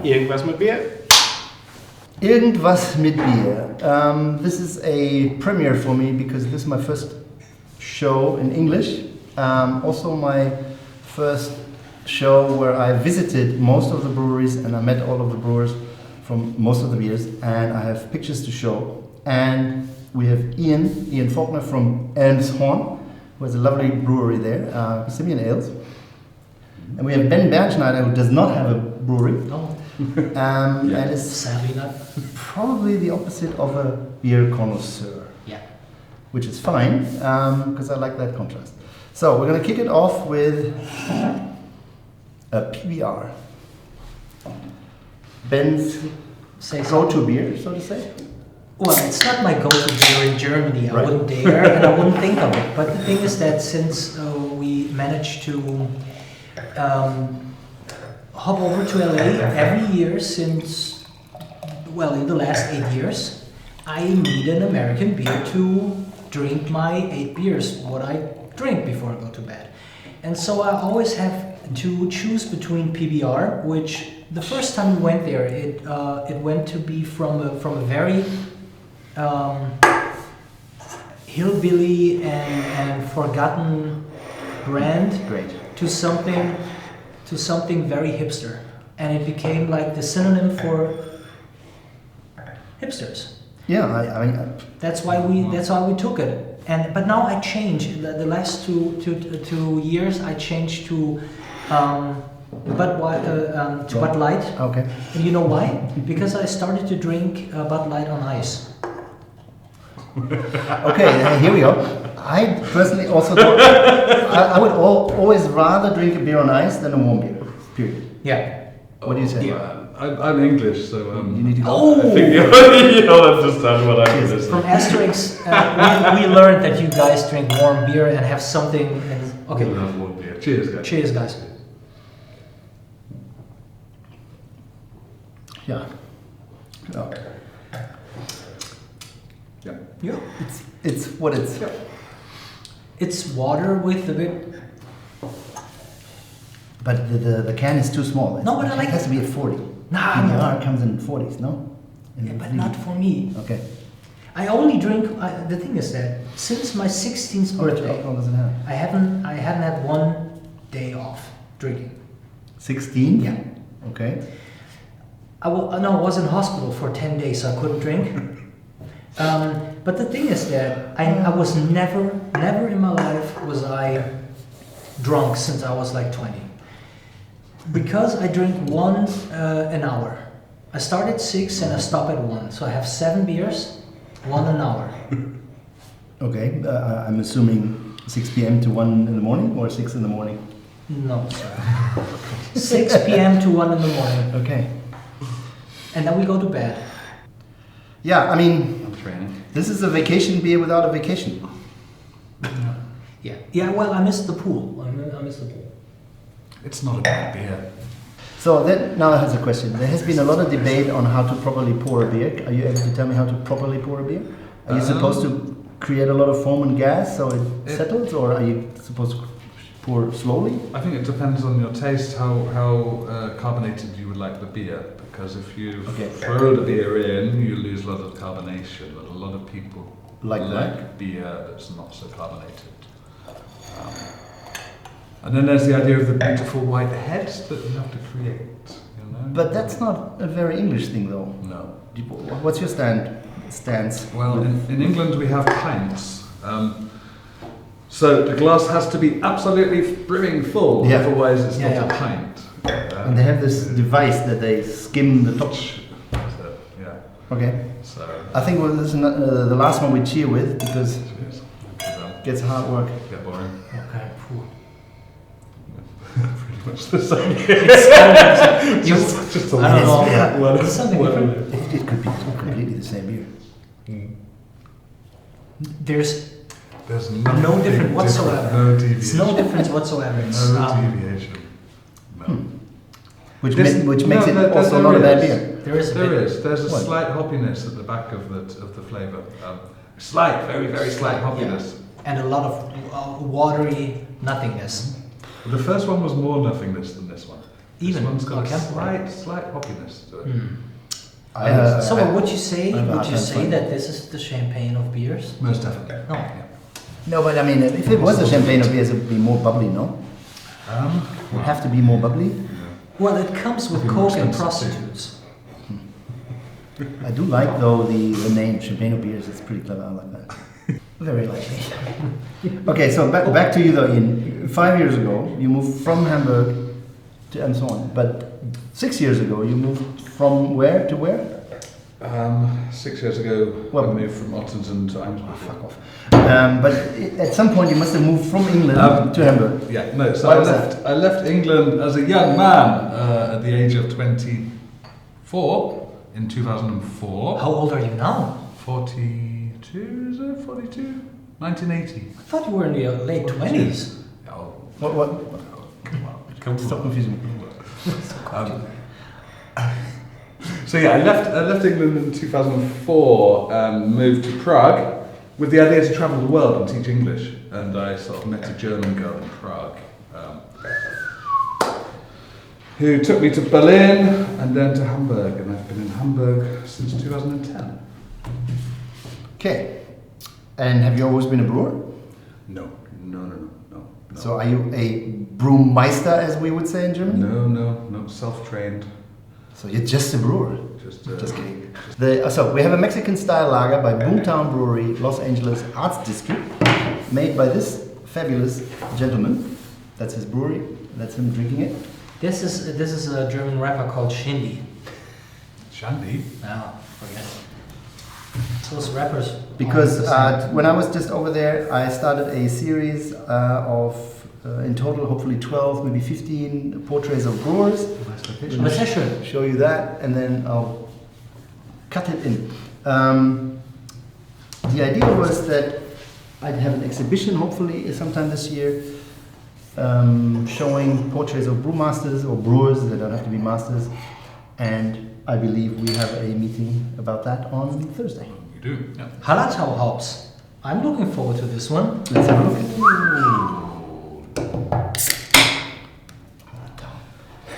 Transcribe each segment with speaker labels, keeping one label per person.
Speaker 1: Irgendwas mit Bier?
Speaker 2: Irgendwas mit Bier. This is a premiere for me because this is my first show in English. Also my first show where I visited most of the breweries and I met all of the brewers from most of the beers, and I have pictures to show. And we have Ian Faulkner from Elmshorn, who has a lovely brewery there, Simian Ales. And we have Ben Bernscheider, who does not have a brewery.
Speaker 3: No.
Speaker 2: And is
Speaker 3: sadly not.
Speaker 2: probably the opposite of a beer connoisseur.
Speaker 3: Yeah.
Speaker 2: Which is fine, because I like that contrast. So we're going to kick it off with a PBR. Ben's go-to beer, so to say.
Speaker 3: Well, it's not my go-to beer in Germany. I
Speaker 2: Right.
Speaker 3: wouldn't dare, and I wouldn't think of it. But the thing is that since we managed to hop over to LA every year since, well, in the last 8 years, I need an American beer to drink my 8 beers, what I drink before I go to bed. And so I always have to choose between PBR, which the first time we went there, it went to be from a very hillbilly and forgotten brand to something very hipster, and it became like the synonym for hipsters.
Speaker 2: Yeah, I mean,
Speaker 3: That's why we took it. But now I changed. The last two years I changed to Bud Light.
Speaker 2: okay.
Speaker 3: And you know why? Because I started to drink Bud Light on ice.
Speaker 2: Okay, here we go. I personally also thought I would always rather drink a beer on ice than a warm beer. Period.
Speaker 3: Yeah.
Speaker 2: What do you say?
Speaker 4: I'm English, so
Speaker 2: You need to go.
Speaker 3: Oh!
Speaker 4: I think you'll understand what I'm listening.
Speaker 3: From Asterix, we learned that you guys drink warm beer and have something. Okay.
Speaker 4: We'll have one beer. Cheers, guys.
Speaker 3: Cheers, guys.
Speaker 2: Yeah. Oh.
Speaker 4: Yeah.
Speaker 3: Yeah.
Speaker 2: It's what it's.
Speaker 3: Yeah. It's water with a bit.
Speaker 2: But the can is too small.
Speaker 3: No, but I like
Speaker 2: it. Has
Speaker 3: it.
Speaker 2: to be a 40.
Speaker 3: Nah,
Speaker 2: PBR comes in 40s, no?
Speaker 3: Yeah, but not for me.
Speaker 2: Okay.
Speaker 3: I only drink. The thing is that since my 16th
Speaker 2: How
Speaker 3: birthday,
Speaker 2: long does it have?
Speaker 3: I haven't had one day off drinking.
Speaker 2: 16?
Speaker 3: Yeah.
Speaker 2: Okay.
Speaker 3: I was in hospital for 10 days, so I couldn't drink. But the thing is that I was never in my life was I drunk since I was like 20. Because I drink one an hour. I start at 6 and I stop at 1. So I have 7 beers, 1 an hour.
Speaker 2: Okay. I'm assuming 6 p.m. to 1 in the morning or 6 in the morning?
Speaker 3: No, sir. 6 p.m. to 1 in the morning.
Speaker 2: Okay.
Speaker 3: And then we go to bed.
Speaker 2: Yeah, I mean,
Speaker 4: I'm training.
Speaker 2: this is a vacation beer without a vacation.
Speaker 3: Yeah. Yeah, well, I missed the pool. I missed the pool.
Speaker 4: It's not a bad beer.
Speaker 2: So then, now I have a question. There has been a lot of debate on how to properly pour a beer. Are you able to tell me how to properly pour a beer? Are you supposed to create a lot of foam and gas so it settles, or are you supposed to pour slowly?
Speaker 4: I think it depends on your taste, how carbonated you would like the beer. Because if you throw the beer in, you lose a lot of carbonation. But a lot of people
Speaker 2: Like
Speaker 4: beer that's not so carbonated. And then there's the idea of the beautiful white heads that you have to create. You know?
Speaker 2: But that's not a very English thing, though.
Speaker 4: No.
Speaker 2: What's your stance?
Speaker 4: Well, in England we have pints. So the glass has to be absolutely brimming full, otherwise it's not a pint.
Speaker 2: And they have this device that they skim the top.
Speaker 4: So, yeah.
Speaker 2: Okay.
Speaker 4: So
Speaker 2: I think this is the last one we cheer with because it gets hard work.
Speaker 4: get boring.
Speaker 3: Okay, cool.
Speaker 4: Pretty much the same. just a
Speaker 3: I don't know.
Speaker 2: Yeah.
Speaker 4: Well,
Speaker 3: It's something different.
Speaker 2: It could be completely the same beer.
Speaker 3: There's
Speaker 4: There's
Speaker 3: no difference whatsoever.
Speaker 4: No
Speaker 3: It's
Speaker 4: deviation.
Speaker 3: no difference whatsoever. It's,
Speaker 4: No deviation. No.
Speaker 2: Which
Speaker 4: This-
Speaker 2: makes
Speaker 4: no,
Speaker 2: it
Speaker 4: there-
Speaker 2: also
Speaker 4: there
Speaker 2: not a bad
Speaker 4: is.
Speaker 2: beer.
Speaker 3: there is a
Speaker 4: There
Speaker 3: bit.
Speaker 4: is. There's a
Speaker 2: What?
Speaker 4: slight hoppiness at the back of the flavour. Slight, very, very slight hoppiness.
Speaker 3: And a lot of watery nothingness.
Speaker 4: The first one was more nothingness than this one.
Speaker 3: Even
Speaker 4: This one's got a
Speaker 3: Campo.
Speaker 4: slight hoppiness to it.
Speaker 3: So would you say
Speaker 2: I have a hard time finding
Speaker 3: that this is the champagne of beers?
Speaker 4: Most definitely.
Speaker 3: No.
Speaker 4: Yeah.
Speaker 2: No, but I mean, if it was a champagne of beers, it would be more bubbly, no? It would have to be more bubbly.
Speaker 3: Well, it comes with
Speaker 4: It'd be more
Speaker 3: coke and
Speaker 4: expensive.
Speaker 3: prostitutes.
Speaker 2: I do like, though, the name Champagne of Beers. It's pretty clever. I like that. Very likely. Okay, so back to you, though, Ian. 5 years ago, you moved from Hamburg to Elmshorn, but 6 years ago, you moved from where to where?
Speaker 4: 6 years ago,
Speaker 2: Well-
Speaker 4: I moved from Ottensen to Amsterdam.
Speaker 2: Fuck off. But at some point, you must have moved from England to Hamburg.
Speaker 4: Yeah, no. So
Speaker 2: Why was that?
Speaker 4: I left England as a young man at the age of 24 in 2004.
Speaker 3: How old are you now?
Speaker 4: 42, is it? 42? 1980.
Speaker 3: I thought you were in your late 20s.
Speaker 4: Oh,
Speaker 2: What?
Speaker 4: come on.
Speaker 2: Stop confusing me.
Speaker 4: So yeah, I left England in 2004 and moved to Prague with the idea to travel the world and teach English. And I sort of met a German girl in Prague who took me to Berlin and then to Hamburg. And I've been in Hamburg since 2010.
Speaker 2: Okay. And have you always been a brewer?
Speaker 4: No.
Speaker 2: So are you a brewmeister, as we would say in German?
Speaker 4: No, self-trained.
Speaker 2: So you're just a brewer?
Speaker 4: Just
Speaker 2: kidding. So we have a Mexican-style lager by Boomtown Brewery, Los Angeles Arts District, made by this fabulous gentleman. That's his brewery. That's him drinking it.
Speaker 3: This is a German rapper called Shindy.
Speaker 4: Shandy.
Speaker 3: Now, forget it. Those rappers.
Speaker 2: Because
Speaker 3: are the
Speaker 2: when I was just over there, I started a series of, in total, hopefully 12, maybe 15 portraits of brewers.
Speaker 4: Nice location.
Speaker 3: same. Sehr schön.
Speaker 2: Show you that, and then I'll cut it in. The idea was that I'd have an exhibition, hopefully sometime this year, showing portraits of brewmasters or brewers. They don't have to be masters, and I believe we have a meeting about that on Thursday.
Speaker 4: You do, yeah.
Speaker 3: Hallertau hops. I'm looking forward to this one.
Speaker 2: Let's have a look.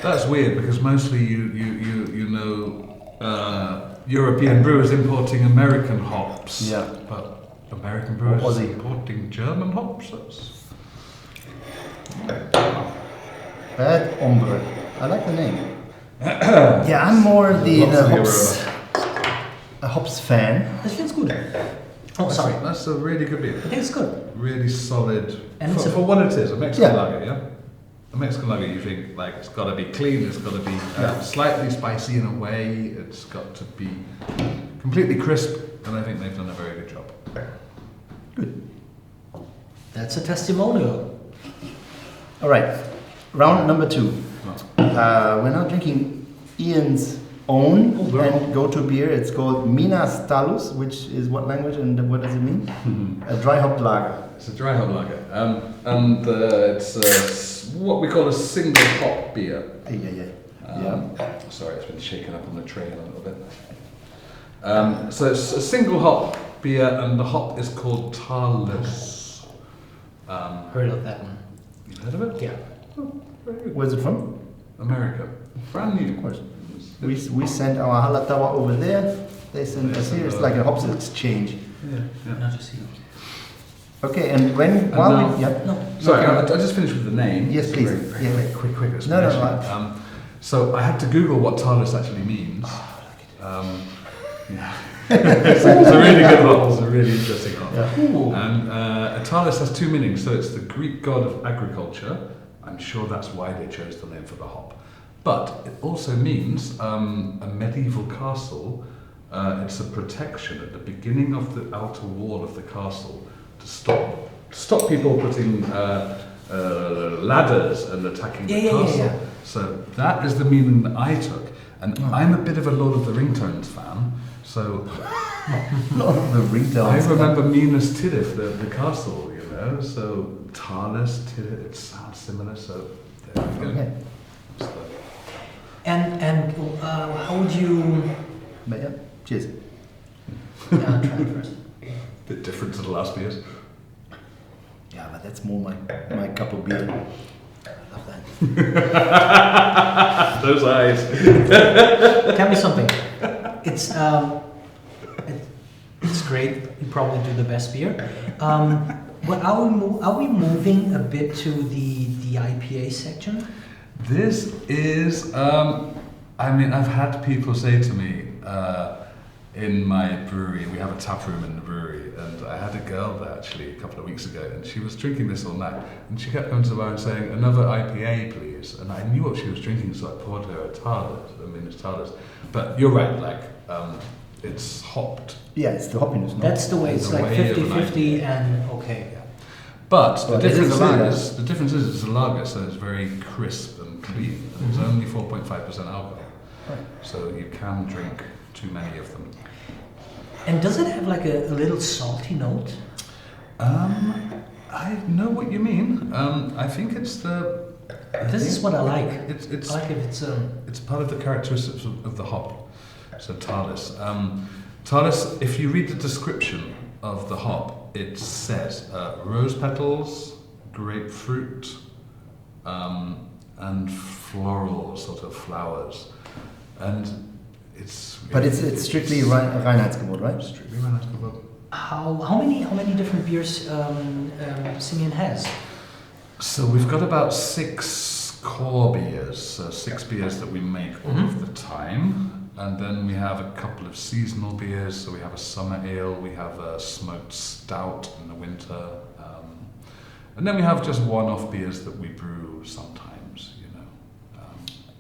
Speaker 4: That's weird because mostly you know European brewers importing American hops.
Speaker 2: Yeah.
Speaker 4: But American brewers
Speaker 2: Aussie.
Speaker 4: importing German hops? That's...
Speaker 2: Bad Ombre. I like the name. Yeah, I'm more the hops fan.
Speaker 3: This feels good. Oh, sorry.
Speaker 4: That's a really good beer.
Speaker 3: I think it's good.
Speaker 4: Really solid.
Speaker 3: And
Speaker 4: for,
Speaker 3: it's a-
Speaker 4: for what it is, a Mexican
Speaker 2: Yeah.
Speaker 4: lager, yeah? A Mexican lager, you think, like, it's got to be clean, it's got to be slightly spicy in a way, it's got to be completely crisp, and I think they've done a very good job.
Speaker 2: Good.
Speaker 3: That's a testimonial.
Speaker 2: All right, round number 2. We're now drinking Ian's own and go-to beer. It's called Minas Talus, which is what language and what does it mean? A dry hop lager.
Speaker 4: It's a dry hop lager, and it's what we call a single hop beer. Sorry, it's been shaken up on the tray a little bit. So it's a single hop beer, and the hop is called Talus.
Speaker 3: Heard of that one?
Speaker 4: You heard of it?
Speaker 3: Yeah.
Speaker 4: Oh, very good.
Speaker 2: Where's it from?
Speaker 4: America. Brand new.
Speaker 2: Of course. We sent our halatawa over there. They sent us here. It's like a hops exchange.
Speaker 4: Yeah.
Speaker 3: Not just you.
Speaker 2: Okay, and when
Speaker 4: now-
Speaker 3: No.
Speaker 4: Sorry, I just finished with the name.
Speaker 2: Yes, please.
Speaker 4: Very
Speaker 2: Yeah.
Speaker 4: quick
Speaker 2: No,
Speaker 4: explanation. So I had to Google what Talus actually means. Yeah. It's a really good hop. It's a really interesting hop.
Speaker 2: Yeah.
Speaker 4: And Talus has two meanings. So it's the Greek god of agriculture. I'm sure that's why they chose the name for the hop. But it also means a medieval castle. It's a protection at the beginning of the outer wall of the castle to stop people putting ladders and attacking the castle.
Speaker 3: Yeah.
Speaker 4: So that is the meaning that I took. And I'm a bit of a Lord of the Ringtones fan. So
Speaker 2: The ringtone.
Speaker 4: I remember Minas Tirith, the castle, you know. So Talus, Tirith, it sounds similar. So there we go.
Speaker 2: Okay.
Speaker 4: So,
Speaker 3: And how would you?
Speaker 2: But yeah, cheers.
Speaker 3: Yeah, I'll try it first.
Speaker 4: bit different to the last beers.
Speaker 2: Yeah, but that's more my cup of beer.
Speaker 3: I love that.
Speaker 4: Those eyes.
Speaker 3: Tell me something. It's it's great. You probably do the best beer. But are we moving a bit to the IPA section?
Speaker 4: This is, I mean, I've had people say to me, in my brewery, we have a tap room in the brewery, and I had a girl there actually a couple of weeks ago, and she was drinking this all night, and she kept going to the bar and saying, another IPA please, and I knew what she was drinking, so I poured her a Tarlis, but you're right, like, it's hopped.
Speaker 2: Yeah, it's the hoppiness. No?
Speaker 3: That's the way, it's like 50-50 and okay.
Speaker 4: But the
Speaker 2: Well,
Speaker 4: difference is it's a lager, so it's very crisp and clean, and it's only 4.5% alcohol,
Speaker 2: Right.
Speaker 4: so you can drink too many of them.
Speaker 3: And does it have like a little salty note?
Speaker 4: I know what you mean. I think it's the.
Speaker 3: This is what I like.
Speaker 4: It's
Speaker 3: I like if it's
Speaker 4: It's part of the characteristics of the hop. So Tarlis. Tarlis. If you read the description of the hop, it says rose petals, grapefruit, and floral sort of flowers, and it's.
Speaker 2: But it's strictly Reinheitsgebot, right?
Speaker 4: Strictly Reinheitsgebot.
Speaker 3: how many different beers Simian has?
Speaker 4: So we've got about 6 core beers, so 6 beers that we make all of the time, and then we have a couple of seasonal beers. So we have a summer ale, we have a smoked stout in the winter, and then we have just one-off beers that we brew sometimes, you know.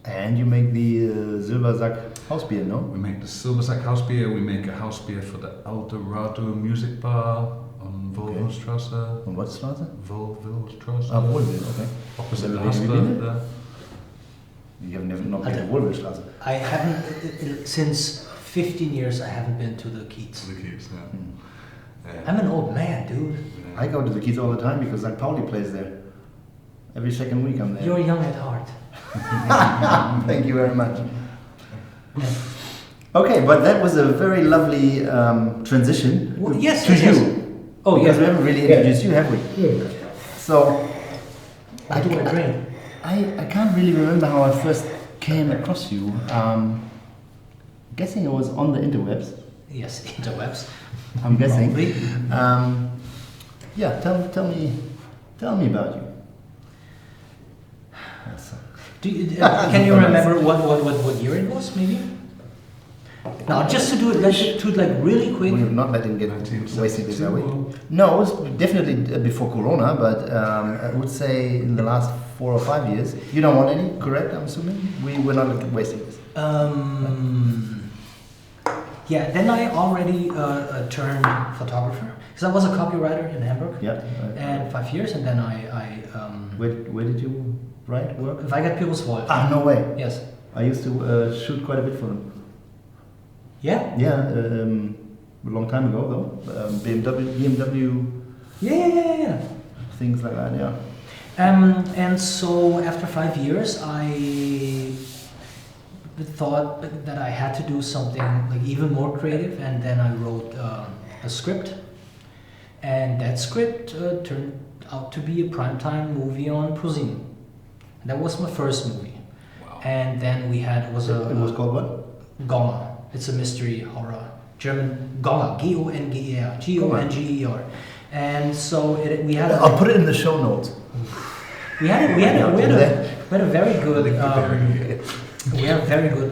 Speaker 2: And you make the Silbersack house beer, no?
Speaker 4: We make the Silbersack house beer. We make a house beer for the Eldorado Music Bar on Wohlwillstrasse.
Speaker 2: On what Straße?
Speaker 4: Wohlwillstrasse.
Speaker 2: Ah, Wohlwill, okay.
Speaker 4: Opposite
Speaker 2: Have
Speaker 4: the
Speaker 2: you
Speaker 4: Hasta
Speaker 2: been there?
Speaker 4: there.
Speaker 2: You have never not been to Wohlwillstraße.
Speaker 3: I haven't since 15 years. I haven't been to the Keats.
Speaker 4: The Keats, yeah. Yeah.
Speaker 3: I'm an old man, dude.
Speaker 2: I go to the Keats all the time because St. Pauli plays there. Every second week I'm there.
Speaker 3: You're young at heart.
Speaker 2: Thank you very much. Okay, but that was a very lovely transition
Speaker 3: Well, yes,
Speaker 2: to
Speaker 3: yes,
Speaker 2: you.
Speaker 3: yes. Oh,
Speaker 2: because
Speaker 3: yeah.
Speaker 2: we haven't really introduced you, have we?
Speaker 3: Yeah.
Speaker 2: So,
Speaker 3: I do a drink.
Speaker 2: I can't really remember how I first came across you. Guessing it was on the interwebs.
Speaker 3: Yes, interwebs.
Speaker 2: I'm guessing.
Speaker 3: Probably.
Speaker 2: Yeah, tell me about you.
Speaker 3: Can you remember what year it was, maybe? Now, just to do it, like really quick.
Speaker 2: We're not letting get
Speaker 4: 1972
Speaker 2: wasted this, are we? No, it was definitely before Corona, but I would say in the last 4 or 5 years. You don't want any, correct? I'm assuming we're not wasting this.
Speaker 3: Yeah, then I already turned photographer because I was a copywriter in Hamburg.
Speaker 2: Yeah.
Speaker 3: And 5 years, and then I
Speaker 2: Where did you work?
Speaker 3: Weigert Wolf.
Speaker 2: Ah, no way.
Speaker 3: Yes.
Speaker 2: I used to shoot quite a bit for them.
Speaker 3: Yeah.
Speaker 2: Yeah, a long time ago though. BMW.
Speaker 3: Yeah.
Speaker 2: Things like that. Yeah.
Speaker 3: And so after 5 years, I thought that I had to do something like even more creative, and then I wrote a script, and that script turned out to be a primetime movie on ProSieben. That was my first movie.
Speaker 4: Wow.
Speaker 3: And then we had
Speaker 2: It was called what?
Speaker 3: Gonger. It's a mystery horror. German Gonger, G-O-N-G-E-R, G-O-N-G-E-R. And so we had.
Speaker 2: I'll put it in the show notes.
Speaker 3: We had a very good. We have very good.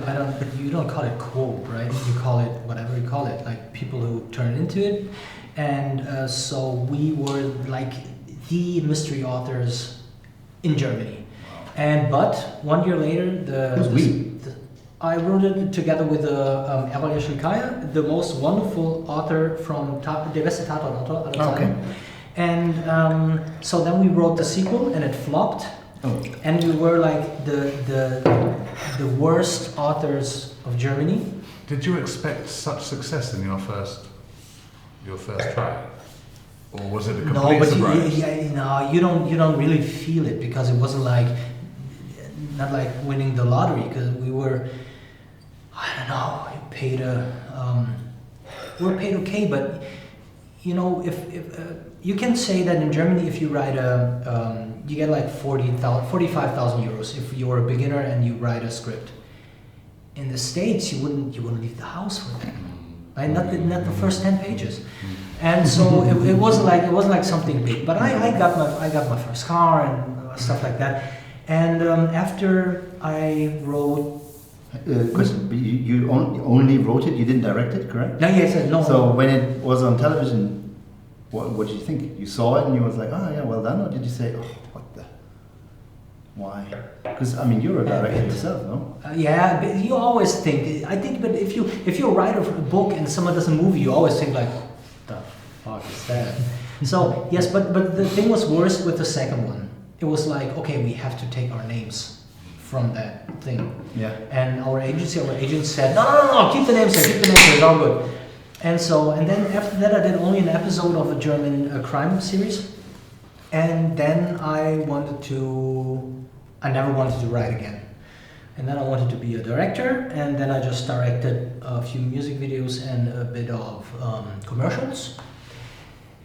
Speaker 3: You don't call it quote, right? You call it whatever you call it. Like people who turn into it, and so we were like the mystery authors in Germany. But 1 year later, I wrote it together with Errol Yeşilkaya, the most wonderful author from Der beste Tatortautor aller Zeiten.
Speaker 2: Okay.
Speaker 3: And so then we wrote the sequel, and it flopped.
Speaker 2: Oh.
Speaker 3: And we were like the worst authors of Germany.
Speaker 4: Did you expect such success in your first try, or was it a complete surprise?
Speaker 3: You don't really feel it because it wasn't like not like winning the lottery, because we were, I don't know, we were paid okay, but you know, if you can say that in Germany, if you write you get like 45,000 euros if you're a beginner and you write a script. In the States, you wouldn't leave the house for that. Right? Not the first 10 pages. And so it wasn't like something big. But I got my first car and stuff like that. And after I wrote.
Speaker 2: Question: you only wrote it. You didn't direct it, correct?
Speaker 3: No, yes, no.
Speaker 2: So when it was on television, what did you think? You saw it and you was like, oh yeah, well done, or did you say, oh, what the? Why? Because I mean, you're a director yourself, no?
Speaker 3: Yeah, but you always think. I think, but if you write a book and someone does a movie, you always think like, what the fuck is that? So yes, but the thing was worse with the second one. It was like, okay, we have to take our names from that thing.
Speaker 2: Yeah.
Speaker 3: And our agent said, no, keep the names there, it's all good. And then after that, I did only an episode of a German crime series. And then I never wanted to write again. And then I wanted to be a director, and then I just directed a few music videos and a bit of commercials.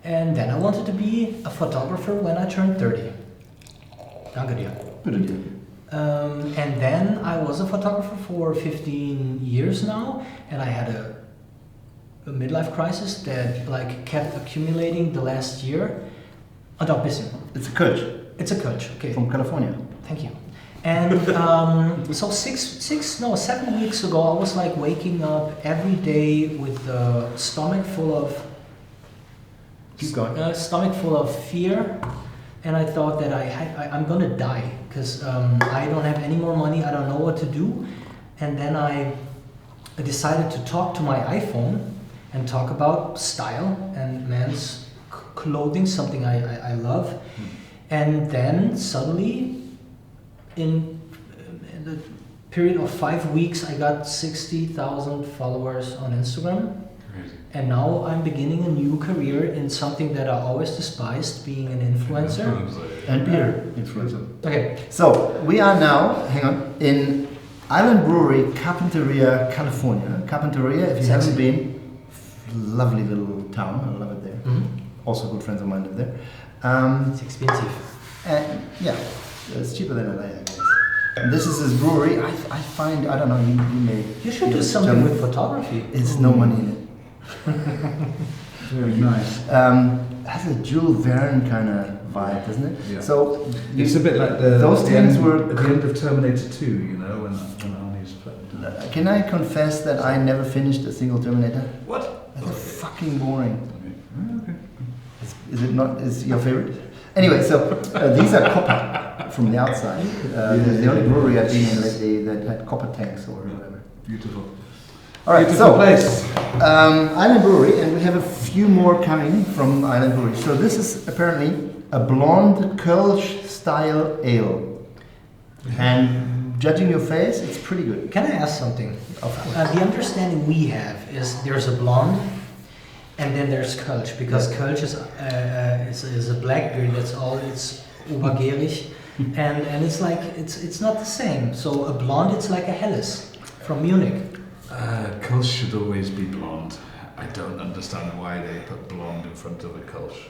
Speaker 3: And then I wanted to be a photographer when I turned 30. Danke dir.
Speaker 2: Good idea.
Speaker 3: And then I was a photographer for 15 years now, and I had a midlife crisis that like kept accumulating the last year. Oh, no, bisschen.
Speaker 2: It's a coach.
Speaker 3: It's a coach, okay.
Speaker 2: From California.
Speaker 3: Thank you. And so 7 weeks ago, I was like waking up every day with a stomach full of.
Speaker 2: Keep going.
Speaker 3: Stomach full of fear. And I thought that I'm gonna die because I don't have any more money. I don't know what to do. And then I decided to talk to my iPhone and talk about style and men's clothing, something I love. And then suddenly, in the period of 5 weeks, I got 60,000 followers on Instagram. And now I'm beginning a new career in something that I always despised, being an influencer.
Speaker 2: And beer influencer.
Speaker 3: Okay.
Speaker 2: So we are now, hang on, in Island Brewery, Carpinteria, California. Carpinteria, if you haven't been, lovely little town. I love it there.
Speaker 3: Mm-hmm.
Speaker 2: Also, good friends of mine live there.
Speaker 3: It's expensive.
Speaker 2: And yeah, it's cheaper than LA, I guess. And this is his brewery. I find, I don't know, you may.
Speaker 3: You should do something with photography.
Speaker 2: It's no money in it.
Speaker 4: Very nice.
Speaker 2: Has a Jules Verne kind of vibe, doesn't it?
Speaker 4: Yeah.
Speaker 2: So
Speaker 4: It's a bit like
Speaker 2: those things were
Speaker 4: at the end of Terminator 2, you know, when Arnie's played.
Speaker 2: Can I confess that I never finished a single Terminator?
Speaker 4: What?
Speaker 2: That's fucking boring.
Speaker 4: Okay.
Speaker 2: Is it not? Is your favorite? Anyway, so these are copper from the outside. The only brewery I've been in lately that had copper tanks or whatever.
Speaker 4: Beautiful.
Speaker 2: All right,
Speaker 4: Beautiful place.
Speaker 2: Island Brewery, and we have a few more coming from Island Brewery. So this is apparently a blonde Kölsch style ale, and judging your face, it's pretty good.
Speaker 3: Can I ask something? The understanding we have is there's a blonde, and then there's Kölsch, because Kölsch is a black beer. That's all. It's obergärig, and it's like it's not the same. So a blonde, it's like a Helles from Munich.
Speaker 4: Kölsch should always be blonde. I don't understand why they put blonde in front of a Kölsch.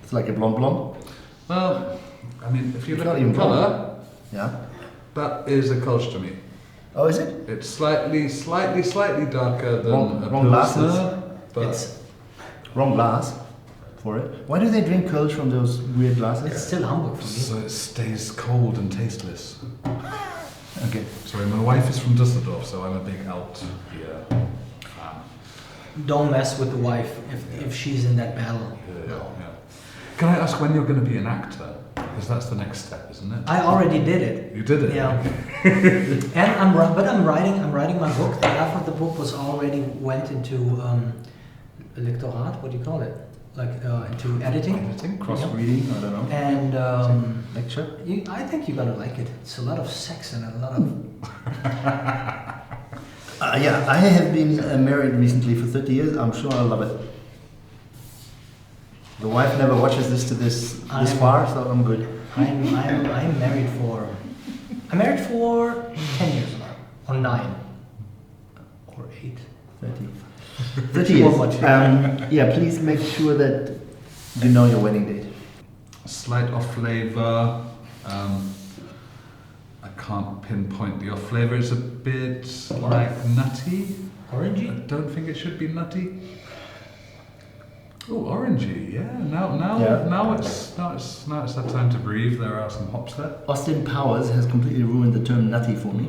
Speaker 2: It's like a blonde.
Speaker 4: Well, I mean, if you
Speaker 2: It's
Speaker 4: look
Speaker 2: not
Speaker 4: at
Speaker 2: even
Speaker 4: the colour,
Speaker 2: blonde. Yeah.
Speaker 4: that is a Kölsch to me.
Speaker 2: Oh, is it?
Speaker 4: It's slightly darker than a
Speaker 2: wrong glasses.
Speaker 4: Pilsner, but
Speaker 3: It's
Speaker 2: Wrong glass for it. Why do they drink Kölsch from those weird glasses?
Speaker 3: still Hamburg for me.
Speaker 4: so it stays cold and tasteless.
Speaker 2: Okay.
Speaker 4: Sorry, my wife is from Düsseldorf, so I'm a big Alt beer fan.
Speaker 3: Don't mess with the wife if she's in that battle.
Speaker 4: Yeah. Can I ask when you're going to be an actor? Because that's the next step, isn't it?
Speaker 3: I already did it.
Speaker 4: You did it.
Speaker 3: Yeah. And I'm writing my book. The half of the book was already went into electorat. What do you call it? Like into editing.
Speaker 2: Cross reading, I don't know.
Speaker 3: And
Speaker 2: Lecture.
Speaker 3: I think you're gonna like it. It's a lot of sex and a lot of.
Speaker 2: Yeah, I have been married recently for 30 years. I'm sure I'll love it. The wife never watches this far, so I'm good.
Speaker 3: I'm married for. I'm married for 10 years now, or 9, or 8.
Speaker 2: 30. 30
Speaker 3: Too
Speaker 2: years.
Speaker 3: much.
Speaker 2: Yeah, please make sure that you know your wedding date.
Speaker 4: Slight off flavour. I can't pinpoint the off flavour. It's a bit like nutty. I
Speaker 3: Orangey?
Speaker 4: don't think it should be nutty. Oh, orangey. Yeah. Now it's that time to breathe. There are some hops there.
Speaker 2: Austin Powers has completely ruined the term nutty for me.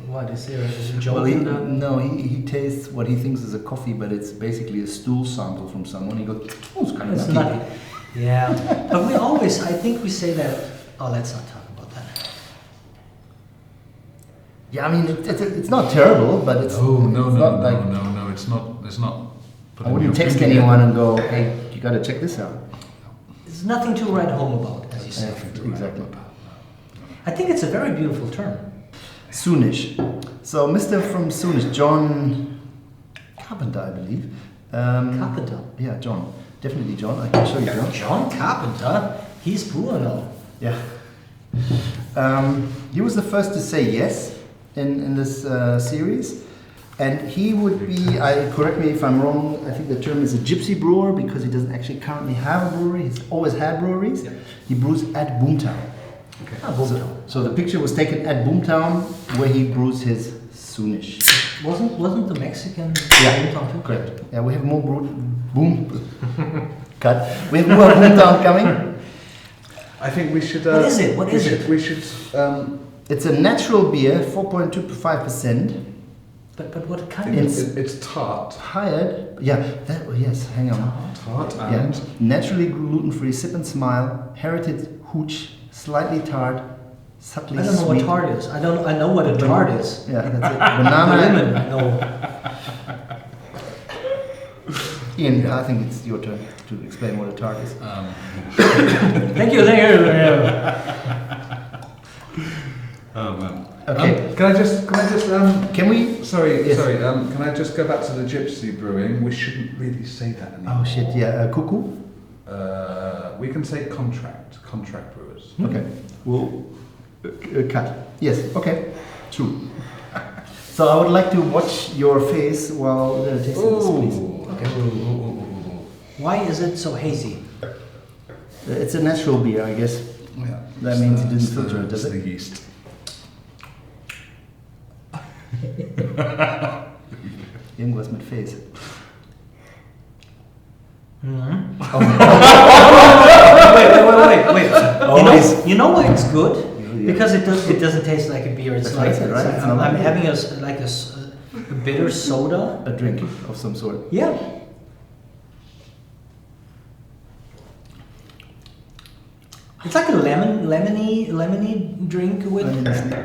Speaker 3: What is there? Is it joke
Speaker 2: Well,
Speaker 3: in that?
Speaker 2: no, he tastes what he thinks is a coffee, but it's basically a stool sample from someone. He goes, oh, it's kind of
Speaker 3: It's
Speaker 2: nutty.
Speaker 3: nutty. Yeah, but we always, I think we say that. Oh, let's not talk about that.
Speaker 2: Yeah, I mean, it's not terrible, but it's
Speaker 4: No, it's not.
Speaker 2: I wouldn't text anyone and go, hey, you gotta check this out.
Speaker 3: There's nothing to write home about, as you say.
Speaker 2: Exactly.
Speaker 3: I think it's a very beautiful term.
Speaker 2: Soonish. So, Mr. from Soonish, John Carpenter, I believe.
Speaker 3: Carpenter.
Speaker 2: Yeah, John. Definitely John. I can show you John.
Speaker 3: John Carpenter? He's brewer now.
Speaker 2: Yeah. He was the first to say yes in this series. And he would be, correct me if I'm wrong, I think the term is a gypsy brewer because he doesn't actually currently have a brewery. He's always had breweries.
Speaker 3: Yeah.
Speaker 2: He brews at Boomtown.
Speaker 4: Okay.
Speaker 3: Boomtown.
Speaker 2: So the picture was taken at Boomtown where he brews his Soonish.
Speaker 3: Wasn't the Mexican Boomtown too?
Speaker 2: Correct. Yeah, we have more boom. Cut. We have more Boomtown coming.
Speaker 4: I think we should.
Speaker 3: What is it? What is it?
Speaker 4: We should.
Speaker 2: It's a natural beer, 4.2 to 5%.
Speaker 3: But what kind of?
Speaker 4: It's tart.
Speaker 2: Hired. Yeah. Yes. Hang on.
Speaker 4: Tart
Speaker 2: Yeah.
Speaker 4: and
Speaker 2: Naturally gluten-free. Sip and smile. Heritage hooch. Slightly tart. Subtly
Speaker 3: I don't know
Speaker 2: sweet.
Speaker 3: what tart is. I know what a tart is.
Speaker 2: Yeah, that's it. Banana.
Speaker 3: Lemon, I know.
Speaker 2: Ian, I think it's your turn to explain what a tart is.
Speaker 3: Thank you.
Speaker 4: Oh man.
Speaker 2: Okay.
Speaker 4: Can I just?
Speaker 2: Can we?
Speaker 4: Sorry.
Speaker 2: Yes.
Speaker 4: Can I just go back to the gypsy brewing? We shouldn't really say that anymore.
Speaker 2: Oh shit! Yeah, cuckoo.
Speaker 4: We can say contract brewers.
Speaker 2: Okay. We'll cut. Yes. Okay. True. So I would like to watch your face while they're tasting this, please.
Speaker 3: Okay. Why is it so hazy?
Speaker 2: It's a natural beer, I guess.
Speaker 4: Yeah.
Speaker 2: That means it didn't filter it, does
Speaker 4: it's
Speaker 2: it?
Speaker 4: the yeast.
Speaker 2: Irgendwas mit Face.
Speaker 3: Mm-hmm.
Speaker 2: Oh.
Speaker 3: Wait. You know why it's good?
Speaker 2: Yeah.
Speaker 3: Because it doesn't taste like a beer. It's
Speaker 2: That's
Speaker 3: like,
Speaker 2: what I said, right?
Speaker 3: it's
Speaker 2: It's
Speaker 3: like
Speaker 2: not
Speaker 3: I'm
Speaker 2: like
Speaker 3: having a bitter soda.
Speaker 2: A drink of some sort.
Speaker 3: Yeah. It's like a lemony drink with.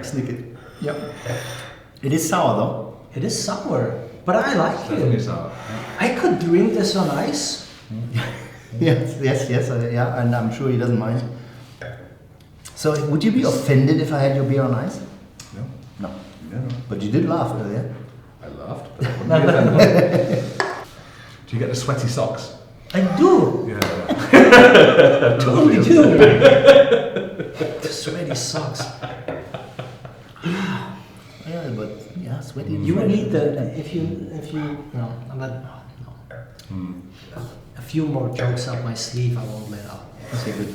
Speaker 2: Sneak it. Yep. It is sour though.
Speaker 3: It is sour, but I like
Speaker 4: Definitely
Speaker 3: it.
Speaker 4: sour.
Speaker 3: I could drink this on ice.
Speaker 2: Yes. Yeah, and I'm sure he doesn't mind. So, would you be offended if I had your beer on ice?
Speaker 4: No.
Speaker 2: No.
Speaker 4: No.
Speaker 2: But you did laugh earlier.
Speaker 4: I laughed, but I wouldn't be offended. Do you get the sweaty socks?
Speaker 3: I do.
Speaker 4: Yeah.
Speaker 3: Totally do. The sweaty socks.
Speaker 2: Yeah, but yeah, sweaty. and
Speaker 3: You
Speaker 2: fresh.
Speaker 3: need if you no, I'm not, no. A few more jokes up my sleeve I won't let out.
Speaker 2: Okay, good.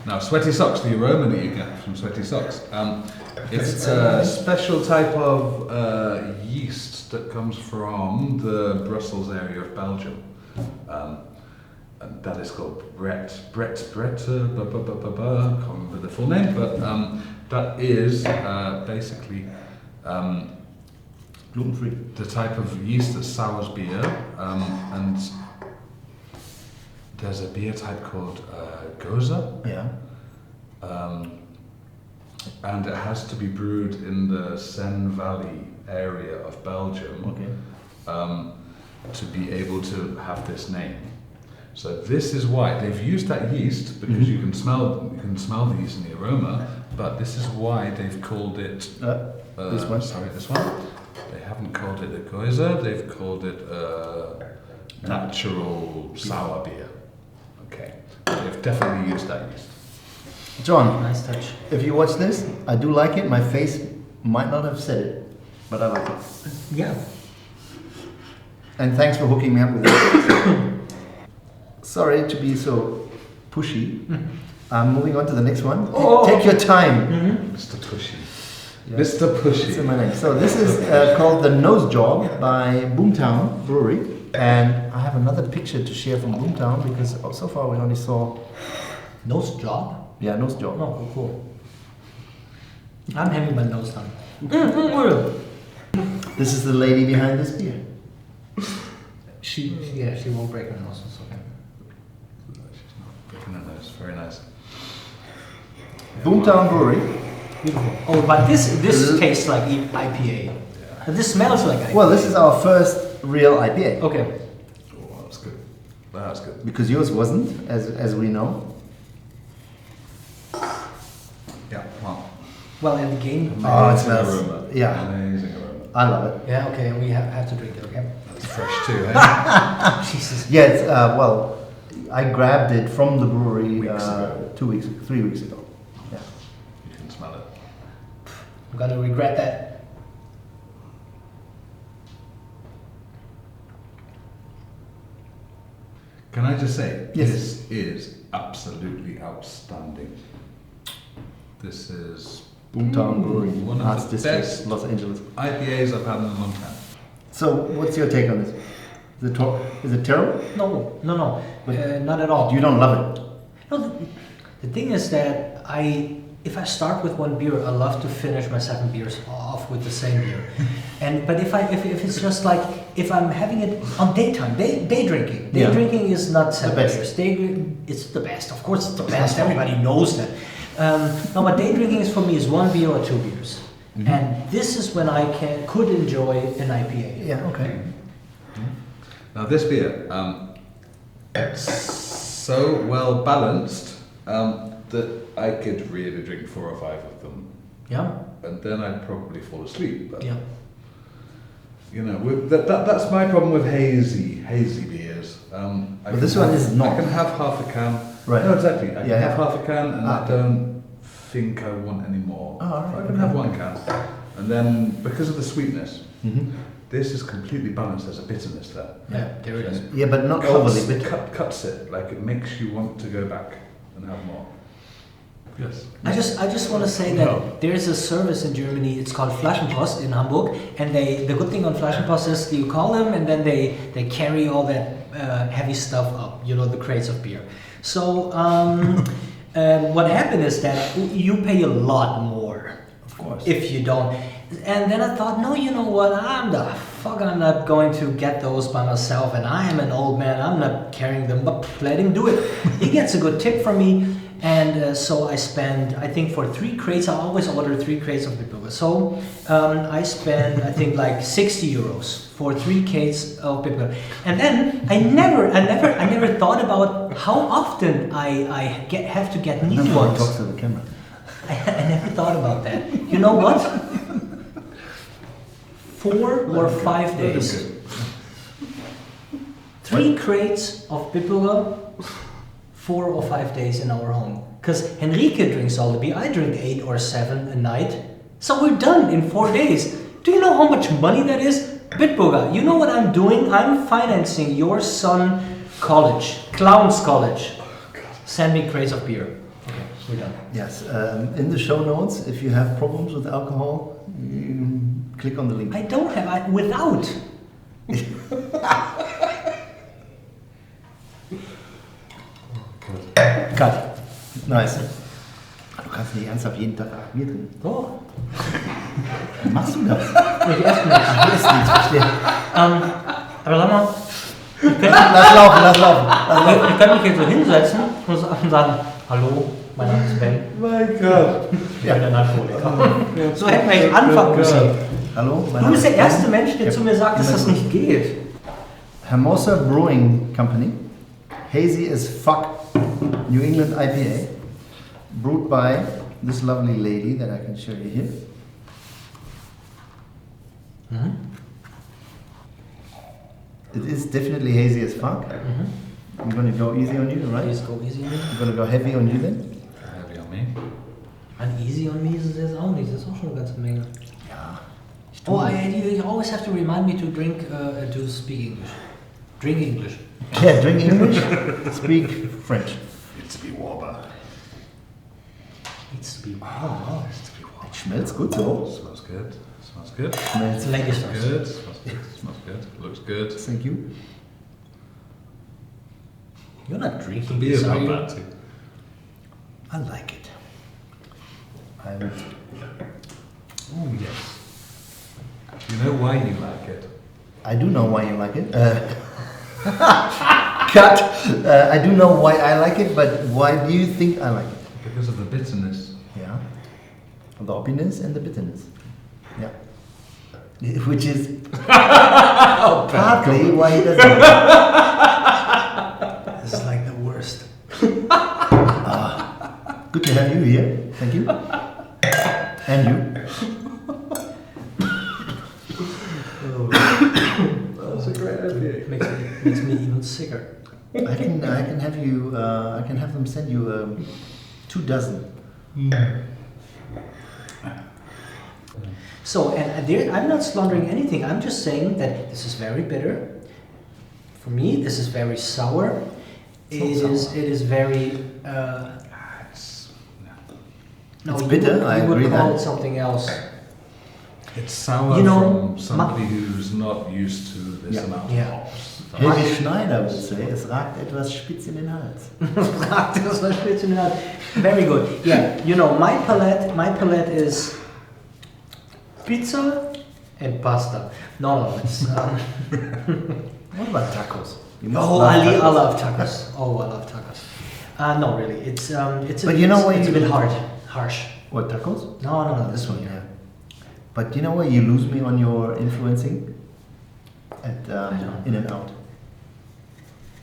Speaker 4: Now, sweaty socks, the aroma that you get from sweaty socks, it's a special type of yeast that comes from the Brussels area of Belgium. And that is called Brett, can't remember the full name, but that is basically
Speaker 2: Gluten-free.
Speaker 4: the type of yeast that sours beer, and there's a beer type called Goza,
Speaker 2: Yeah.
Speaker 4: and it has to be brewed in the Seine Valley area of Belgium
Speaker 2: Okay.
Speaker 4: to be able to have this name. So this is why they've used that yeast, because you can smell the yeast in the aroma, but this is why they've called it
Speaker 2: This one?
Speaker 4: Sorry, this one. They haven't called it a Geuser, they've called it a natural sour beer. Okay. They've definitely used that yeast.
Speaker 2: John,
Speaker 3: Nice touch.
Speaker 2: if you watch this, I do like it. My face might not have said it. but I like it.
Speaker 3: Yeah.
Speaker 2: And thanks for hooking me up with it. Sorry to be so pushy. Moving on to the next one.
Speaker 3: Oh.
Speaker 2: Take your time.
Speaker 4: Mr. Pushy.
Speaker 2: Yeah.
Speaker 4: Mr. Pushy.
Speaker 2: That's in my name. So this is called the Nose Job by Boomtown Brewery, and I have another picture to share from Boomtown because so far we only saw.
Speaker 3: Nose job?
Speaker 2: Yeah, Nose Job.
Speaker 3: Oh, cool. I'm having my nose done.
Speaker 2: This is the lady behind this beer.
Speaker 3: She won't break her nose. It's okay.
Speaker 4: She's not breaking her nose. Very nice.
Speaker 2: Boomtown Brewery.
Speaker 3: Beautiful. Oh, but this tastes like IPA.
Speaker 4: Yeah.
Speaker 3: But this smells like IPA.
Speaker 2: Well, this is our first real IPA.
Speaker 3: Okay.
Speaker 4: Oh, that's good. That's good.
Speaker 2: Because yours wasn't, as we know.
Speaker 4: Yeah, well.
Speaker 3: Well, in the game.
Speaker 2: Oh, it
Speaker 4: Amazing
Speaker 2: smells.
Speaker 4: aroma.
Speaker 2: Yeah,
Speaker 4: Amazing aroma.
Speaker 2: I love it.
Speaker 3: Yeah, okay, we have to drink it, okay?
Speaker 4: That's fresh too, eh?
Speaker 3: Jesus.
Speaker 2: Yeah, it's, well, I grabbed it from the brewery
Speaker 4: Weeks ago.
Speaker 2: 3 weeks ago. Yeah.
Speaker 4: You can smell it.
Speaker 3: I'm gonna regret that.
Speaker 4: Can I just say,
Speaker 2: Yes.
Speaker 4: this is absolutely outstanding. This is
Speaker 2: Boomtown Brewery,
Speaker 4: one of
Speaker 2: Arts
Speaker 4: the
Speaker 2: District,
Speaker 4: best
Speaker 2: Los Angeles.
Speaker 4: IPAs I've had in a long time.
Speaker 2: So, what's your take on this? Is it terrible?
Speaker 3: No,
Speaker 2: But
Speaker 3: not at all.
Speaker 2: You don't love it?
Speaker 3: No, the thing is that if I start with one beer, I love to finish my 7 beers off with the same beer. But if it's just like if I'm having it on daytime, day drinking. Day
Speaker 2: Yeah.
Speaker 3: drinking is not 7
Speaker 2: best.
Speaker 3: beers. It's the best. Of course, it's the best. Everybody knows that. No, but day drinking is for me is 1 beer or 2 beers, and this is when I could enjoy an IPA.
Speaker 2: Yeah, okay.
Speaker 4: Now this beer, it's so well balanced that I could really drink 4 or 5 of them,
Speaker 3: Yeah.
Speaker 4: and then I'd probably fall asleep. But,
Speaker 3: Yeah.
Speaker 4: you know, that's my problem with hazy beers.
Speaker 2: But this one is not.
Speaker 4: I can have half a can.
Speaker 2: Right.
Speaker 4: No, exactly. I can
Speaker 2: Yeah,
Speaker 4: have
Speaker 2: yeah.
Speaker 4: half a can, and I
Speaker 2: Okay.
Speaker 4: don't think I want any more.
Speaker 2: Oh, all right,
Speaker 4: I can
Speaker 2: okay.
Speaker 4: have 1 can, and then because of the sweetness,
Speaker 2: Mm-hmm.
Speaker 4: this is completely balanced. There's a bitterness there.
Speaker 3: Yeah, there it is.
Speaker 2: Yeah, but not overly bitter.
Speaker 4: Cuts it, like it makes you want to go back and have more. Yes.
Speaker 3: I just want to say that
Speaker 4: No.
Speaker 3: there is a service in Germany. It's called Flaschenpost in Hamburg, and the good thing on Flaschenpost is you call them, and then they carry all that heavy stuff up. You know, the crates of beer. So what happened is that you pay a lot more,
Speaker 2: Of course.
Speaker 3: if you don't. And then I thought, no, you know what? I'm not going to get those by myself, and I am an old man. I'm not carrying them, but let him do it. He gets a good tip from me. And so I spend, I think for 3 crates, I always order 3 crates of Bitburger. So I spend, I think like 60 euros for 3 crates of Bitburger. And then I never thought about how often I have to get new ones.
Speaker 2: Talk to the camera.
Speaker 3: I never thought about that. You know what? 4 or 5 days. 3 crates of Bitburger. 4 or 5 days in our home. Because Henrique drinks all the beer, I drink 8 or 7 a night. So we're done in 4 days. Do you know how much money that is? Bitburger, you know what I'm doing? I'm financing your son college, Clown's college. Send me crates of beer. Okay, we're done.
Speaker 2: Yes, in the show notes, if you have problems with alcohol, you click on the link.
Speaker 3: I don't have, without.
Speaker 2: Cut. Nice. Du kannst nicht ernsthaft jeden Tag Bier trinken.
Speaker 3: Oh,
Speaker 2: Wie machst du das?
Speaker 3: ich esse nicht.
Speaker 2: Du isst nichts, verstehe.
Speaker 3: Aber sag mal,
Speaker 2: Lass laufen.
Speaker 3: ich kann mich jetzt so hinsetzen und sagen, hallo, mein Name ist Ben.
Speaker 4: My God.
Speaker 3: Ich bin ein Alkoholiker. So hätten wir jetzt anfangen müssen.
Speaker 2: Hallo, mein
Speaker 3: Du
Speaker 2: Name
Speaker 3: bist der
Speaker 2: ist
Speaker 3: erste
Speaker 2: Ben.
Speaker 3: Mensch, der zu mir sagt, dass das nicht geht.
Speaker 2: Hermosa Brewing Company, hazy as fuck, New England IPA, brewed by this lovely lady that I can show you here. It is definitely hazy as fuck. I'm gonna go easy on you, right?
Speaker 3: Please go easy on me.
Speaker 2: I'm gonna go heavy on you then.
Speaker 4: Heavy on me.
Speaker 3: An easy on me ist es jetzt auch nicht, das ist auch schon eine ganze Menge.
Speaker 2: Ja,
Speaker 3: Oh, you always have to remind me to to speak English. Drink English.
Speaker 2: Yeah, drink English, speak French.
Speaker 4: Needs to be warmer.
Speaker 3: Needs to be warm.
Speaker 4: Needs to be warmer.
Speaker 2: It smells good though.
Speaker 4: Smells good. Smells good.
Speaker 2: Smells
Speaker 3: Ladies
Speaker 4: Smells
Speaker 3: first.
Speaker 4: good. Smells good. Smells good. Looks good.
Speaker 2: Thank you.
Speaker 3: You're not drinking
Speaker 4: Beer
Speaker 3: this, are
Speaker 4: not
Speaker 3: you?
Speaker 4: bad too.
Speaker 2: I like it. I would.
Speaker 4: Oh yes. You know why you like it?
Speaker 2: I do know why you like it. Cut. I do know why I like it, but why do you think I like it?
Speaker 4: Because of the bitterness.
Speaker 2: Yeah. The hoppiness and the bitterness. Yeah. Which is partly why he doesn't like it.
Speaker 3: This is like the worst.
Speaker 2: Good to have you here. Thank you. And you.
Speaker 4: That's a great idea.
Speaker 3: Makes me even sicker.
Speaker 2: I can have you. I can have them send you 2 dozen.
Speaker 3: So, and I'm not slandering anything. I'm just saying that this is very bitter. For me, this is very sour. It is very. No,
Speaker 2: It's bitter, I
Speaker 3: you would
Speaker 2: agree
Speaker 3: call
Speaker 2: that.
Speaker 3: it something else.
Speaker 4: It's sour
Speaker 3: You know,
Speaker 4: from somebody who's not used to this
Speaker 2: Yeah.
Speaker 4: amount
Speaker 3: Yeah.
Speaker 4: of hops.
Speaker 2: Helge Schneider would say, es ragt etwas spitz in den Hals.
Speaker 3: Very good. Yeah, you know, my palette is pizza and pasta. No, it's.
Speaker 2: What about tacos? You must
Speaker 3: Oh,
Speaker 2: love
Speaker 3: I
Speaker 2: tacos.
Speaker 3: love tacos. Oh, I love tacos. No, really, it's
Speaker 2: But you know what
Speaker 3: it's a
Speaker 2: you-
Speaker 3: bit harsh.
Speaker 2: What, tacos?
Speaker 3: No,
Speaker 2: This one, yeah. But you know where you lose me on your influencing? At
Speaker 3: don't.
Speaker 2: In and Out.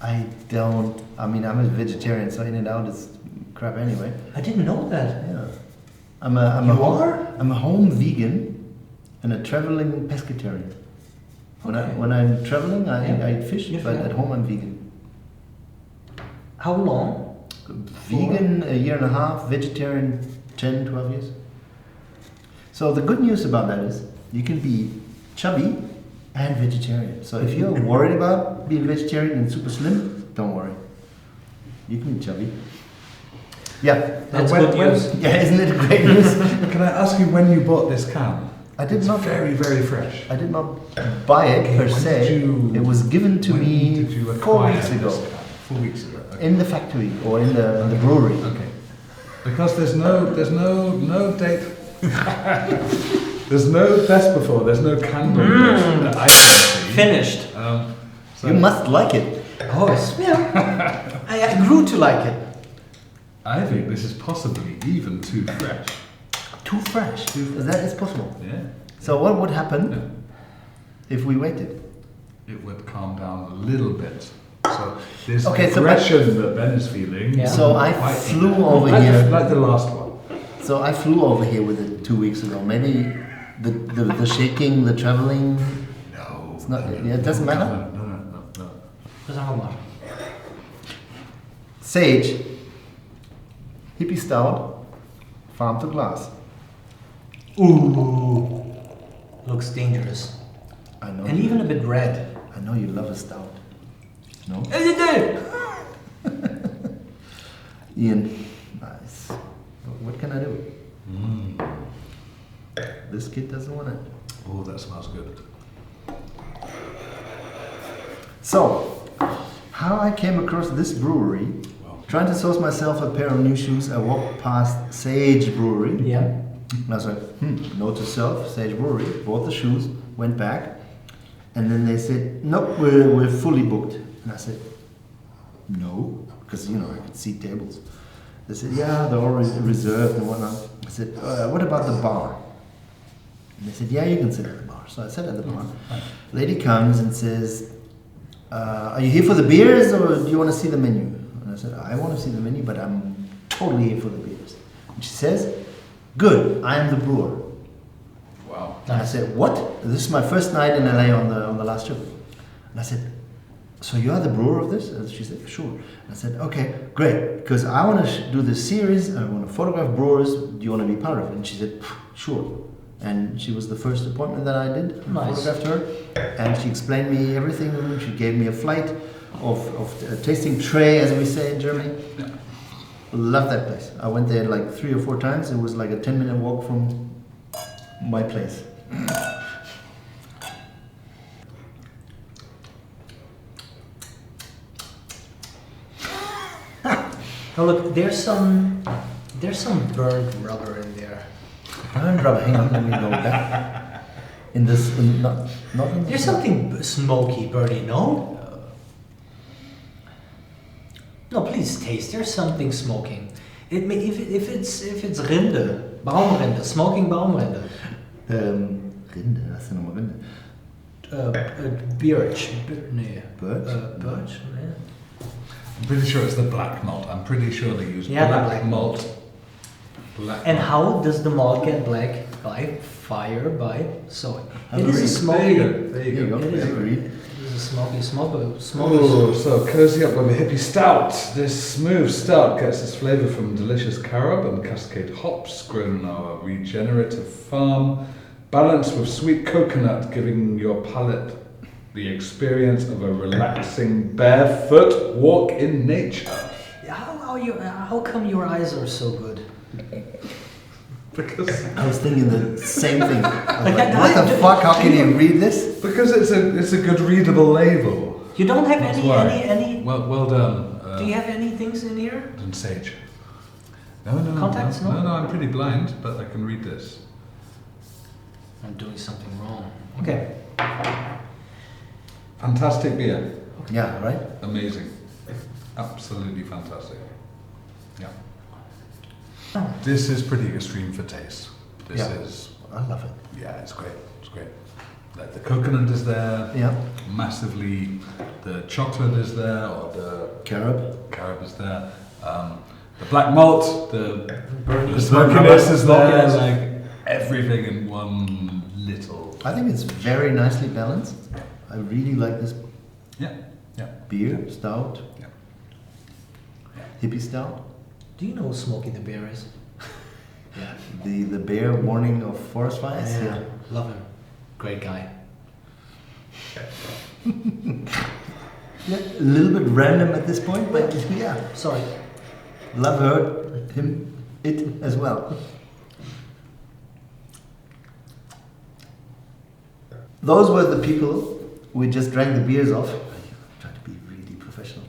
Speaker 2: I mean, I'm a vegetarian, so In and Out is crap anyway.
Speaker 3: I didn't know that.
Speaker 2: Yeah.
Speaker 3: You are?
Speaker 2: I'm a home vegan and a traveling pescatarian.
Speaker 3: Okay.
Speaker 2: When I'm traveling,
Speaker 3: Yeah.
Speaker 2: I eat fish,
Speaker 3: Yeah,
Speaker 2: but
Speaker 3: yeah.
Speaker 2: at home I'm vegan.
Speaker 3: How long?
Speaker 2: Vegan, a year and a half, vegetarian, 10, 12 years. So the good news about that is you can be chubby and vegetarian. So if you're worried about being vegetarian and super slim, don't worry. You can be chubby. Yeah.
Speaker 3: That's
Speaker 4: when-
Speaker 3: good news.
Speaker 2: Yeah, isn't it great news?
Speaker 4: Can I ask you when you bought this can?
Speaker 2: I did
Speaker 4: It's
Speaker 2: not
Speaker 4: very, very fresh.
Speaker 2: I did not buy it
Speaker 4: Okay,
Speaker 2: per
Speaker 4: when
Speaker 2: se.
Speaker 4: did you-
Speaker 2: It was given to
Speaker 4: when
Speaker 2: me
Speaker 4: did you
Speaker 2: 4
Speaker 4: acquire
Speaker 2: weeks ago
Speaker 4: this can? 4 weeks ago. Okay.
Speaker 2: in the factory or in the brewery.
Speaker 4: Okay. Because there's no date. There's no best before. There's no candle that I can see.
Speaker 3: Finished.
Speaker 4: So
Speaker 2: You must like it.
Speaker 3: Oh, yeah. I grew to like it.
Speaker 4: I think this is possibly even too fresh.
Speaker 2: Too fresh. That is possible.
Speaker 4: Yeah.
Speaker 2: So what would happen
Speaker 4: Yeah.
Speaker 2: if we waited?
Speaker 4: It would calm down a little bit. So this
Speaker 2: Okay, so
Speaker 4: aggression that Ben is feeling.
Speaker 3: Yeah.
Speaker 2: So I
Speaker 4: quite-
Speaker 2: flew over
Speaker 4: like
Speaker 2: here.
Speaker 4: like the last one.
Speaker 2: So I flew over here with it 2 weeks ago. Maybe the shaking, the traveling.
Speaker 4: No.
Speaker 2: It's not. Yeah, it doesn't matter.
Speaker 4: No.
Speaker 3: Wat gaan we maar?
Speaker 2: Sage, hippie stout, farm to glass.
Speaker 3: Ooh. Looks dangerous.
Speaker 2: I know.
Speaker 3: And
Speaker 2: you,
Speaker 3: even a bit red.
Speaker 2: I know you love a stout. No, Ian. Nice. But what can I do? This kid doesn't want it.
Speaker 4: Oh, that smells good.
Speaker 2: So, how I came across this brewery, trying to source myself a pair of new shoes, I walked past Sage Brewery.
Speaker 3: Yeah.
Speaker 2: And I was like, note to self, Sage Brewery, bought the shoes, went back, and then they said, nope, we're fully booked. And I said, no, because, you know, I could see tables. They said, yeah, they're already reserved and whatnot. I said, what about the bar? And they said, yeah, you can sit at the bar. So I sat at the bar. Lady comes and says, are you here for the beers or do you want to see the menu? And I said, I want to see the menu, but I'm totally here for the beers. And she says, good, I am the brewer.
Speaker 4: Wow.
Speaker 2: And I said, what? This is my first night in LA on the last trip. And I said, so you are the brewer of this? And she said, sure. And I said, okay, great, because I want to do this series, I want to photograph brewers, do you want to be part of it? And she said, sure. And she was the first appointment that I did. I
Speaker 3: Nice.
Speaker 2: photographed her, and she explained me everything. She gave me a flight of a tasting tray, as we say in Germany.
Speaker 4: Yeah.
Speaker 2: Love that place. I went there like 3 or 4 times. It was like a 10-minute walk from my place.
Speaker 3: Oh look, there's some burnt rubber in there.
Speaker 2: Burnt rubber. Hang on, let me go back. In this, not in
Speaker 3: There's something smoky, Bernie. No. No, please taste. There's something smoking. It may, if it's Rinde, Baumrinde, smoking Baumrinde.
Speaker 2: Rinde, was ist denn nochmal Rinde?
Speaker 3: Birch. Nee.
Speaker 2: Birch?
Speaker 3: Birch. Yeah.
Speaker 4: I'm pretty sure it's the black malt. I'm pretty sure they use
Speaker 3: Yeah, the
Speaker 4: black,
Speaker 3: black
Speaker 4: malt. Black
Speaker 3: And
Speaker 4: malt.
Speaker 3: how does the malt get black? By fire, by sowing.
Speaker 2: Have
Speaker 3: It
Speaker 2: a
Speaker 3: is a
Speaker 2: read.
Speaker 3: smoky.
Speaker 4: There you go. There you go.
Speaker 3: It is.
Speaker 2: Agreed.
Speaker 3: It is a smoky smoker.
Speaker 4: Oh, so cozy up with a hippie stout. This smooth stout gets its flavour from delicious carob and cascade hops grown on our regenerative farm, balanced with sweet coconut, giving your palate the experience of a relaxing barefoot walk in nature.
Speaker 3: How come your eyes are so good?
Speaker 4: Because
Speaker 2: I was thinking the same thing. I was like,
Speaker 3: Okay,
Speaker 2: what the
Speaker 3: I-
Speaker 2: fuck? How can you read this?
Speaker 4: it's a good readable label.
Speaker 3: You don't have
Speaker 4: That's
Speaker 3: any
Speaker 4: why.
Speaker 3: any.
Speaker 4: Well done.
Speaker 3: Do you have any things in here?
Speaker 4: And sage. No.
Speaker 3: Contacts, no?
Speaker 4: No, I'm pretty blind, but I can read this.
Speaker 3: I'm doing something wrong. Okay.
Speaker 4: Fantastic beer.
Speaker 2: Yeah, right?
Speaker 4: Amazing. Absolutely fantastic. Yeah.
Speaker 3: Oh.
Speaker 4: This is pretty extreme for taste. This
Speaker 2: Yeah.
Speaker 4: is,
Speaker 2: I love it.
Speaker 4: yeah, it's great. It's great. Like the coconut is there,
Speaker 2: Yeah.
Speaker 4: massively. The chocolate is there, or the
Speaker 2: Carob.
Speaker 4: carob is there. The black malt, the
Speaker 3: Burning.
Speaker 4: smokiness is there.
Speaker 3: Smokiness.
Speaker 4: Like everything in one little.
Speaker 2: I think it's very nicely balanced. I really like this
Speaker 4: Yeah.
Speaker 2: beer, stout,
Speaker 4: Yeah.
Speaker 2: hippie stout.
Speaker 3: Do you know who Smokey the Bear is? Yeah.
Speaker 2: The bear warning of forest fires.
Speaker 3: Yeah. Love him. Great guy.
Speaker 2: Yeah, a little bit random at this point, but yeah,
Speaker 3: Sorry.
Speaker 2: love her, him, it as well. Those were the people we just drank the beers off. I'm trying to be really professional.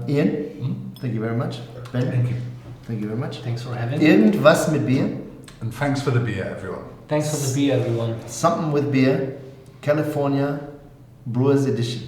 Speaker 2: Ian, thank you very much. Ben,
Speaker 4: Thank you.
Speaker 2: thank you very much.
Speaker 3: Thanks for having me.
Speaker 2: Irgendwas mit Bier.
Speaker 4: And thanks for the beer, everyone.
Speaker 3: Thanks for the beer, everyone.
Speaker 2: Something with beer. California Brewers Edition.